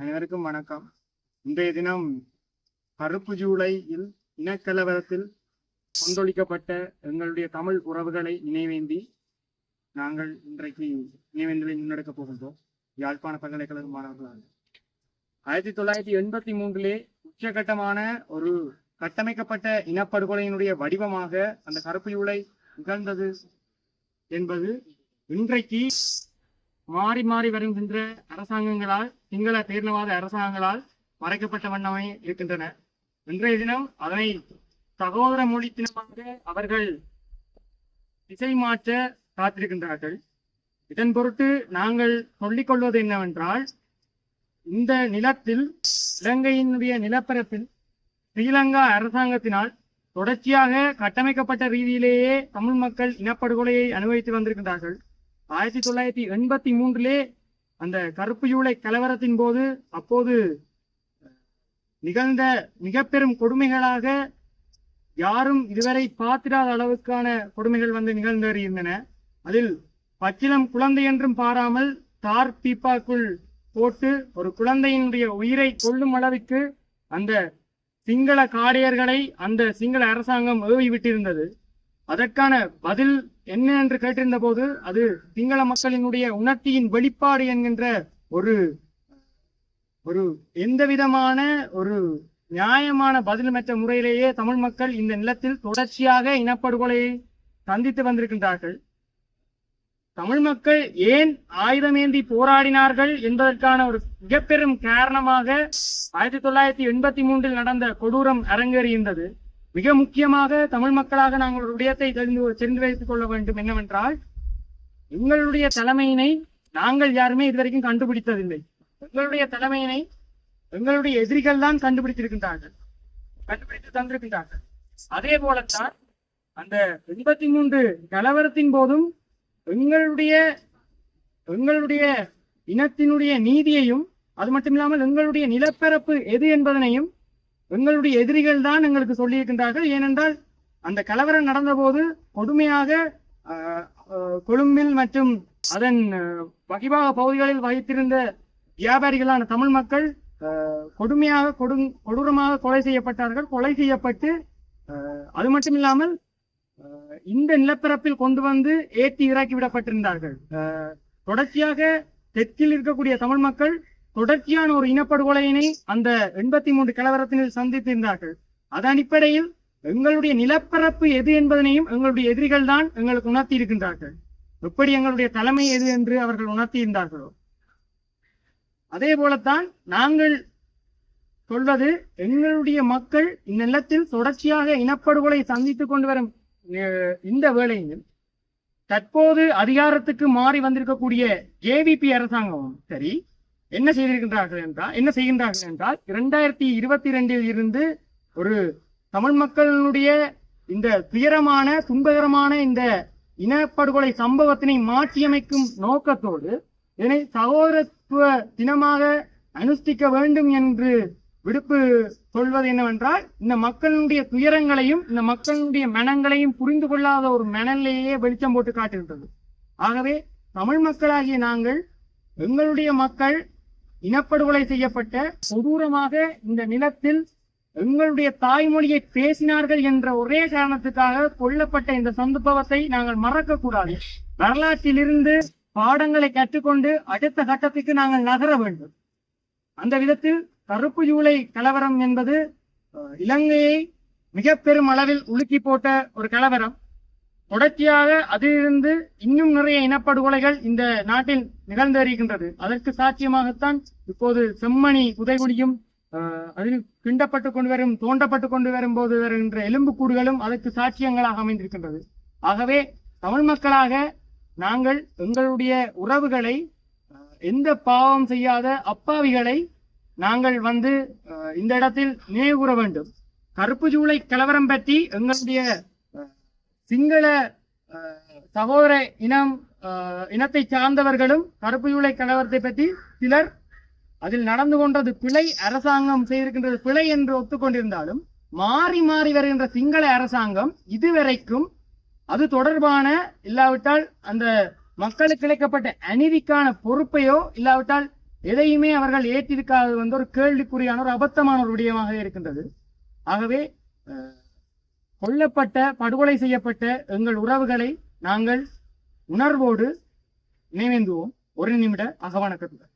அனைவருக்கும் வணக்கம். இன்றைய தினம் கருப்பு ஜூலையில் இனக்கலவரத்தில் கொந்தளிக்கப்பட்ட எங்களுடைய தமிழ் உறவுகளை நினைவேந்தி நாங்கள் இன்றைக்கு நினைவேந்தலை முன்னெடுக்கப் போகின்றோம். யாழ்ப்பாண பல்கலைக்கழக மாணவர்களாக 1983 உச்சகட்டமான ஒரு கட்டமைக்கப்பட்ட இனப்படுகொலையினுடைய வடிவமாக அந்த கருப்பு ஜூலை நிகழ்ந்தது என்பது இன்றைக்கு மாறி மாறி வருகின்ற அரசாங்கங்களால், சிங்கள தீர்ணவாத அரசாங்கங்களால் மறைக்கப்பட்ட வண்ணமே இருக்கின்றன. இன்றைய தினம் அதனை சகோதர மொழி தினமாக அவர்கள் திசை மாற்ற காத்திருக்கின்றார்கள். இதன் பொருட்டு நாங்கள் சொல்லிக் கொள்வது என்னவென்றால், இந்த நிலத்தில், இலங்கையினுடைய நிலப்பரப்பில் ஸ்ரீலங்கா அரசாங்கத்தினால் தொடர்ச்சியாக கட்டமைக்கப்பட்ட ரீதியிலேயே தமிழ் மக்கள் இனப்படுகொலையை அனுபவித்து வந்திருக்கின்றார்கள். 1983 அந்த கருப்பு ஜூலை கலவரத்தின் போது அப்போது நிகழ்ந்த மிக பெரும் கொடுமைகளாக யாரும் இதுவரை பார்த்திராத அளவுக்கான கொடுமைகள் வந்து நிகழ்ந்தேறியிருந்தன. அதில் பச்சிலம் குழந்தை என்றும் பாராமல் தார் பீப்பாக்குள் போட்டு ஒரு குழந்தையினுடைய உயிரை கொள்ளும் அளவுக்கு அந்த சிங்கள காடையர்களை அந்த சிங்கள அரசாங்கம் ஏவி விட்டிருந்தது. அதற்கான பதில் என்ன என்று கேட்டிருந்த போது அது சிங்கள மக்களினுடைய உணர்ச்சியின் வெளிப்பாடு என்கின்ற ஒரு எந்த விதமான ஒரு நியாயமான பதிலமற்ற முறையிலேயே தமிழ் மக்கள் இந்த நிலத்தில் தொடர்ச்சியாக இனப்படுகொலையை சந்தித்து வந்திருக்கின்றார்கள். தமிழ் மக்கள் ஏன் ஆயுதமேந்தி போராடினார்கள் என்பதற்கான ஒரு மிக பெரும் காரணமாக 1983 நடந்த கொடூரம் அரங்கேறியிருந்தது. மிக முக்கியமாக தமிழ் மக்களாக நாங்கள் ஒரு விடயத்தை தெரிந்து வைத்துக் கொள்ள வேண்டும். என்னவென்றால், எங்களுடைய தலைமையினை நாங்கள் யாருமே இதுவரைக்கும் கண்டுபிடித்ததில்லை. எங்களுடைய தலைமையினை எங்களுடைய எதிரிகள் தான் கண்டுபிடித்து தந்திருக்கின்றார்கள். அதே போலத்தான் அந்த 83 கலவரத்தின் போதும் எங்களுடைய இனத்தினுடைய நீதியையும், அது மட்டுமில்லாமல் எங்களுடைய நிலப்பரப்பு எது என்பதனையும் எங்களுடைய எதிரிகள் தான் எங்களுக்கு சொல்லியிருக்கின்றார்கள். ஏனென்றால் அந்த கலவரம் நடந்த போது கொடுமையாக கொழும்பில் மற்றும் அதன் வகிபாக பகுதிகளில் வகித்திருந்த வியாபாரிகளான தமிழ் மக்கள் கொடுமையாக கொடூரமாக கொலை செய்யப்பட்டார்கள். கொலை செய்யப்பட்டு அது மட்டுமில்லாமல் இந்த நிலப்பரப்பில் கொண்டு வந்து ஏற்றி இறக்கி விடப்பட்டிருந்தார்கள். தொடர்ச்சியாக தெற்கில் இருக்கக்கூடிய தமிழ் மக்கள் தொடர்ச்சியான ஒரு இனப்படுகொலையினை அந்த 83 கலவரத்தினில் சந்தித்திருந்தார்கள். அதன் அடிப்படையில் எங்களுடைய நிலப்பரப்பு எது என்பதனையும் எங்களுடைய எதிரிகள் தான் எங்களுக்கு உணர்த்தி இருக்கின்றார்கள். எப்படி எங்களுடைய தலைமை எது என்று அவர்கள் உணர்த்தி இருந்தார்களோ அதே போலத்தான் நாங்கள் சொல்வது, எங்களுடைய மக்கள் இந்த நிலத்தில் தொடர்ச்சியாக இனப்படுகொலை சந்தித்துக் கொண்டு வரும் இந்த வேளையில் தற்போது அதிகாரத்துக்கு மாறி வந்திருக்கக்கூடிய ஜேவிபி அரசாங்கமும் சரி என்ன செய்கின்றார்கள் என்றால் 2022 இருந்து ஒரு தமிழ் மக்களுடைய இந்த துயரமான துன்பகரமான இந்த இனப்படுகொலை சம்பவத்தினை மாற்றியமைக்கும் நோக்கத்தோடு இதனை சகோதரத்துவ தினமாக அனுஷ்டிக்க வேண்டும் என்று விடுப்பு சொல்வது என்னவென்றால், இந்த மக்களுடைய துயரங்களையும் இந்த மக்களுடைய மனங்களையும் புரிந்து கொள்ளாத ஒரு மனநிலையே வெளிச்சம் போட்டு காட்டுகின்றது. ஆகவே தமிழ் மக்களாகிய நாங்கள், எங்களுடைய மக்கள் இனப்படுகொலை செய்யப்பட்ட கொடூரமாக இந்த நிலத்தில் எங்களுடைய தாய்மொழியை பேசினார்கள் என்ற ஒரே காரணத்துக்காக கொல்லப்பட்ட இந்த சம்பவத்தை நாங்கள் மறக்க கூடாது. வரலாற்றிலிருந்து பாடங்களை கற்றுக்கொண்டு அடுத்த கட்டத்துக்கு நாங்கள் நகர வேண்டும். அந்த விதத்தில் கருப்பு ஜூலை கலவரம் என்பது இலங்கையை மிக பெரும் அளவில் உலுக்கி போட்ட ஒரு கலவரம். தொடர்ச்சியாக அதிலிருந்து இன்னும் நிறைய இனப்படுகொலைகள் இந்த நாட்டில் நிகழ்ந்தேறுகின்றது. அதற்கு சாட்சியமாகத்தான் இப்போது செம்மணி புதைகுழியும் அதில் கிண்டப்பட்டு கொண்டு வரும், தோண்டப்பட்டு கொண்டு வரும்போது வருகின்ற எலும்புக்கூடுகளும் அதற்கு சாட்சியங்களாக அமைந்திருக்கின்றது. ஆகவே தமிழ் மக்களாக நாங்கள் எங்களுடைய உறவுகளை, எந்த பாவம் செய்யாத அப்பாவிகளை நாங்கள் வந்து இந்த இடத்தில் நினைவு கூற வேண்டும். கருப்பு ஜூலை கலவரம் பற்றி எங்களுடைய சிங்கள சகோதர இனத்தை சார்ந்தவர்களும் கருப்பு ஜூலை கலவரத்தை பற்றி சிலர் அதில் நடந்து கொண்டது பிழை, அரசாங்கம் செய்திருக்கின்றது பிழை என்று ஒத்துக்கொண்டிருந்தாலும், மாறி மாறி வருகின்ற சிங்கள அரசாங்கம் இதுவரைக்கும் அது தொடர்பான, இல்லாவிட்டால் அந்த மக்களுக்கு இழைக்கப்பட்ட அநீதிக்கான பொறுப்பையோ, இல்லாவிட்டால் எதையுமே அவர்கள் ஏற்றிருக்காதது வந்து ஒரு கேள்விக்குறியான ஒரு அபத்தமான ஒரு விடயமாக இருக்கின்றது. ஆகவே கொல்லப்பட்ட படுகொலை செய்யப்பட்ட எங்கள் உறவுகளை நாங்கள் உணர்வோடு நினைவேந்துவோம். ஒரு நிமிட அகவணக்கத்துடன்.